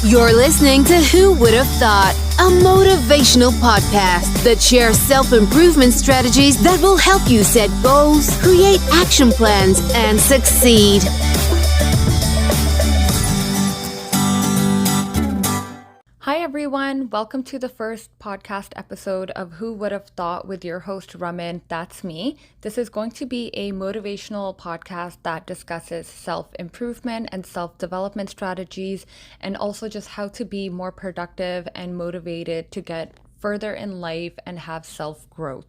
You're listening to Who Would Have Thought, a motivational podcast that shares self-improvement strategies that will help you set goals, create action plans, and succeed. Hi everyone, welcome to the first podcast episode of Who Would Have Thought with your host Raman, that's me. This is going to be a motivational podcast that discusses self-improvement and self-development strategies and also just how to be more productive and motivated to get further in life and have self-growth.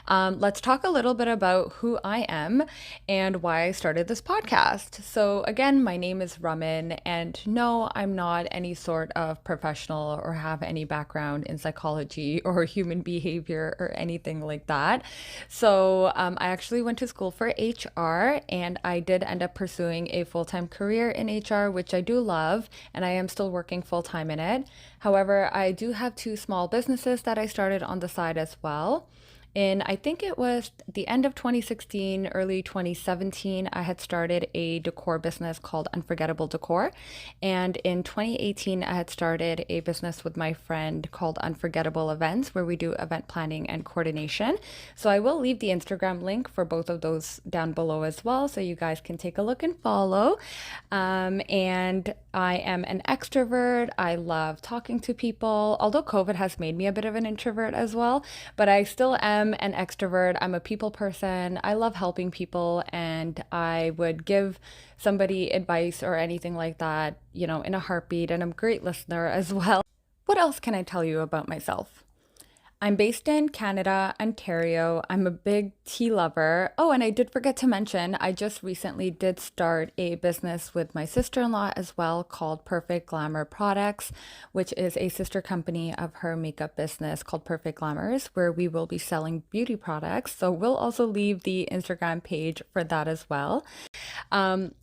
Let's talk a little bit about who I am and why I started this podcast. So again, my name is Raman, and no, I'm not any sort of professional or have any background in psychology or human behavior or anything like that. So I actually went to school for HR, and I did end up pursuing a full-time career in HR, which I do love, and I am still working full-time in it. However, I do have two small businesses that I started on the side as well. I think it was the end of 2016, early 2017, I had started a decor business called Unforgettable Decor. And in 2018, I had started a business with my friend called Unforgettable Events, where we do event planning and coordination. So I will leave the Instagram link for both of those down below as well, so you guys can take a look and follow. And I am an extrovert. I love talking to people, although COVID has made me a bit of an introvert as well, but I still am an extrovert. I'm a people person. I love helping people, and I would give somebody advice or anything like that, in a heartbeat, and I'm a great listener as well. What else can I tell you about myself? I'm based in Canada, Ontario. I'm a big tea lover. Oh, and I did forget to mention, I just recently did start a business with my sister-in-law as well called Perfect Glamour Products, which is a sister company of her makeup business called Perfect Glamours, where we will be selling beauty products. So we'll also leave the Instagram page for that as well.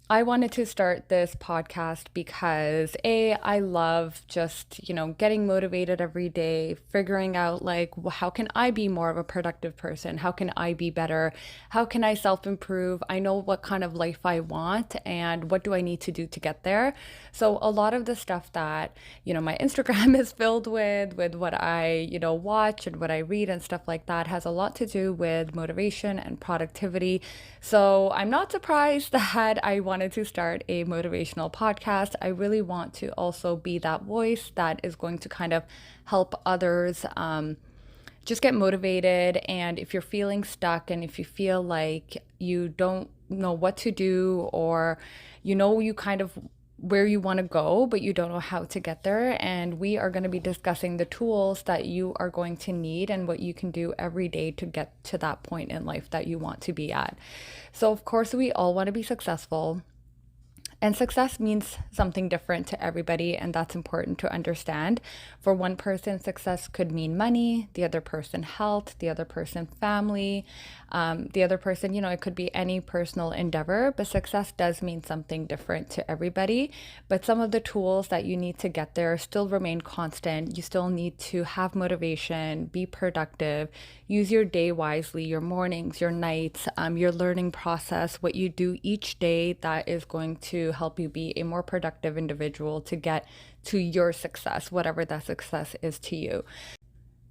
I wanted to start this podcast because I love just, getting motivated every day, figuring out how can I be more of a productive person? How can I be better? How can I self-improve? I know what kind of life I want and what do I need to do to get there? So a lot of the stuff that, my Instagram is filled with what I, watch and what I read and stuff like that has a lot to do with motivation and productivity. So I'm not surprised that I wanted to start a motivational podcast. I really want to also be that voice that is going to kind of help others just get motivated. And if you're feeling stuck and if you feel like you don't know what to do, or you kind of where you want to go, but you don't know how to get there. And we are going to be discussing the tools that you are going to need and what you can do every day to get to that point in life that you want to be at. So of course, we all want to be successful. And success means something different to everybody, and that's important to understand. For one person, success could mean money, the other person health, the other person family, the other person, it could be any personal endeavor, but success does mean something different to everybody. But some of the tools that you need to get there still remain constant. You still need to have motivation, be productive, use your day wisely, your mornings, your nights, your learning process, what you do each day that is going to help you be a more productive individual to get to your success, whatever that success is to you.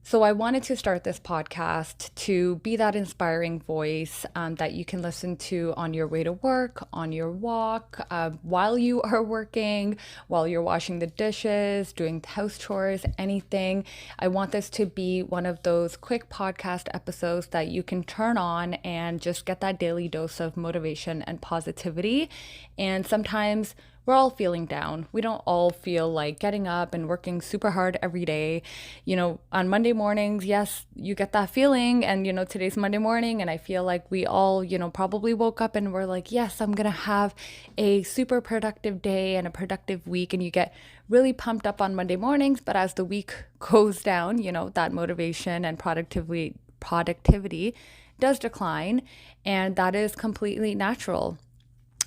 So I wanted to start this podcast to be that inspiring voice that you can listen to on your way to work, on your walk, while you are working, while you're washing the dishes, doing house chores, anything. I want this to be one of those quick podcast episodes that you can turn on and just get that daily dose of motivation and positivity. And sometimes we're all feeling down. We don't all feel like getting up and working super hard every day. On Monday mornings, yes, you get that feeling. And, today's Monday morning, and I feel like we all, probably woke up and we're like, yes, I'm going to have a super productive day and a productive week. And you get really pumped up on Monday mornings. But as the week goes down, that motivation and productivity does decline. And that is completely natural.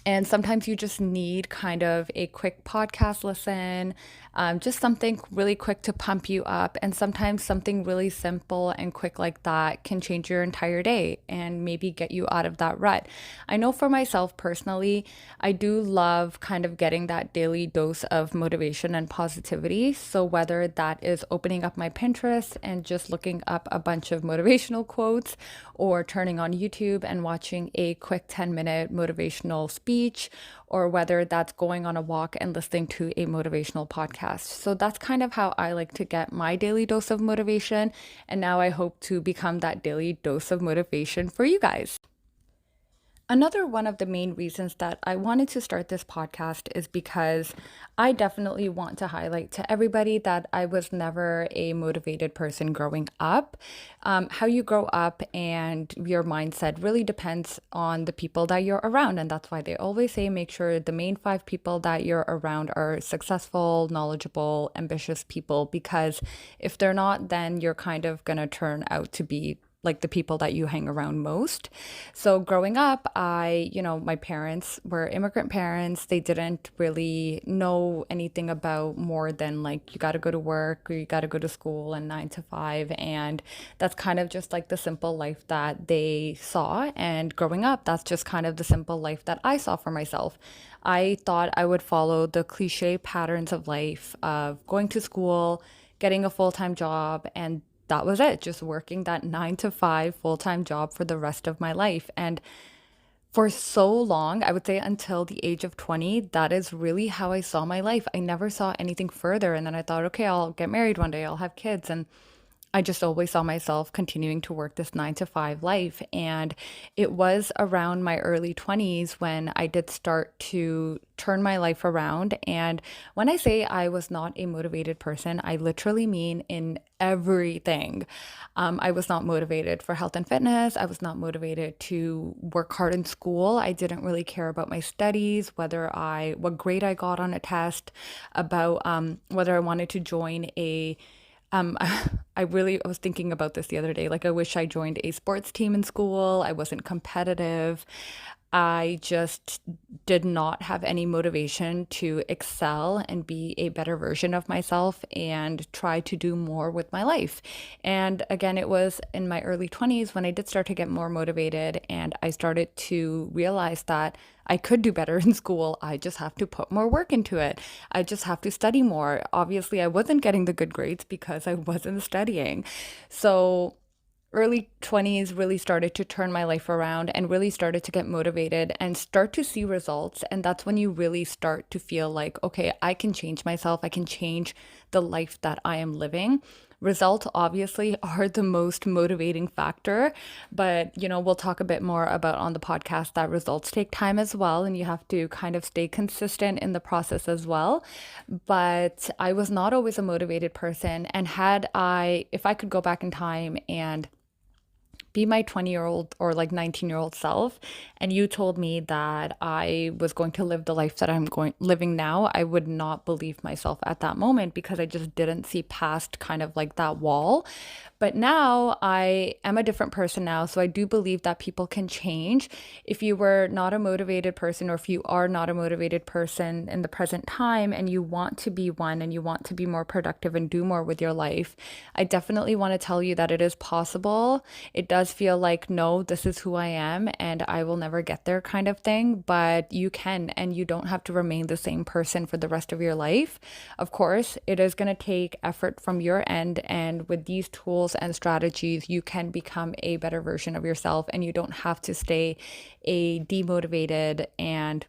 And sometimes you just need kind of a quick podcast listen, just something really quick to pump you up. And sometimes something really simple and quick like that can change your entire day and maybe get you out of that rut. I know for myself personally, I do love kind of getting that daily dose of motivation and positivity. So whether that is opening up my Pinterest and just looking up a bunch of motivational quotes, or turning on YouTube and watching a quick 10-minute motivational speech, or whether that's going on a walk and listening to a motivational podcast. So that's kind of how I like to get my daily dose of motivation. And now I hope to become that daily dose of motivation for you guys. Another one of the main reasons that I wanted to start this podcast is because I definitely want to highlight to everybody that I was never a motivated person growing up. How you grow up and your mindset really depends on the people that you're around. And that's why they always say make sure the main 5 people that you're around are successful, knowledgeable, ambitious people, because if they're not, then you're kind of going to turn out to be like the people that you hang around most. So growing up, my parents were immigrant parents. They didn't really know anything about more than like you got to go to work or you got to go to school and 9 to 5. And that's kind of just like the simple life that they saw. And growing up, that's just kind of the simple life that I saw for myself. I thought I would follow the cliche patterns of life of going to school, getting a full-time job, and that was it, just working that 9 to 5 full-time job for the rest of my life. And for so long, I would say until the age of 20, that is really how I saw my life. I never saw anything further. And then I thought, okay, I'll get married one day, I'll have kids. And I just always saw myself continuing to work this 9 to 5 life. And it was around my early 20s when I did start to turn my life around. And when I say I was not a motivated person, I literally mean in everything. I was not motivated for health and fitness. I was not motivated to work hard in school. I didn't really care about my studies, what grade I got on a test, about whether I wanted to join a I was thinking about this the other day. Like, I wish I joined a sports team in school. I wasn't competitive. I just did not have any motivation to excel and be a better version of myself and try to do more with my life. And again, it was in my early 20s when I did start to get more motivated and I started to realize that I could do better in school. I just have to put more work into it. I just have to study more. Obviously, I wasn't getting the good grades because I wasn't studying. So early 20s really started to turn my life around and really started to get motivated and start to see results. And that's when you really start to feel like, okay, I can change myself. I can change the life that I am living. Results obviously are the most motivating factor, but we'll talk a bit more about on the podcast that results take time as well, and you have to kind of stay consistent in the process as well. But I was not always a motivated person, and if I could go back in time and be my 20-year-old or like 19-year-old self, and you told me that I was going to live the life that I'm living now, I would not believe myself at that moment because I just didn't see past kind of like that wall. But now I am a different person now. So I do believe that people can change. If you were not a motivated person, or if you are not a motivated person in the present time and you want to be one and you want to be more productive and do more with your life, I definitely want to tell you that it is possible. It does feel like, no, this is who I am and I will never get there kind of thing, but you can, and you don't have to remain the same person for the rest of your life. Of course, it is going to take effort from your end, and with these tools and strategies, you can become a better version of yourself, and you don't have to stay a demotivated and,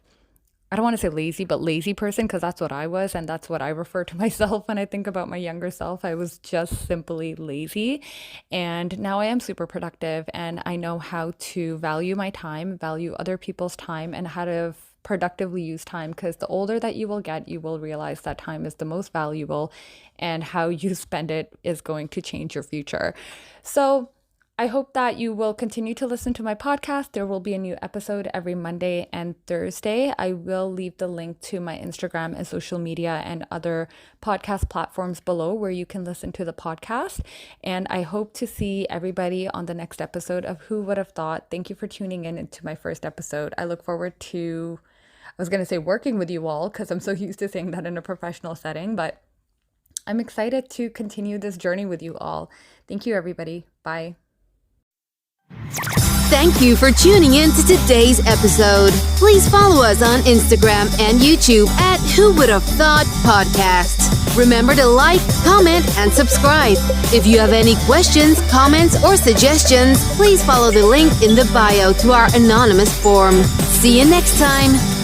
I don't want to say lazy, but lazy person, because that's what I was. And that's what I refer to myself when I think about my younger self. I was just simply lazy. And now I am super productive and I know how to value my time, value other people's time, and how to productively use time, because the older that you will get, you will realize that time is the most valuable and how you spend it is going to change your future. So I hope that you will continue to listen to my podcast. There will be a new episode every Monday and Thursday. I will leave the link to my Instagram and social media and other podcast platforms below where you can listen to the podcast. And I hope to see everybody on the next episode of Who Would Have Thought. Thank you for tuning in into my first episode. I look forward to was going to say working with you all because I'm so used to saying that in a professional setting, but I'm excited to continue this journey with you all. Thank you, everybody. Bye. Thank you for tuning in to today's episode. Please follow us on Instagram and YouTube at Who Would Have Thought Podcast. Remember to like, comment, and subscribe. If you have any questions, comments, or suggestions, please follow the link in the bio to our anonymous form. See you next time.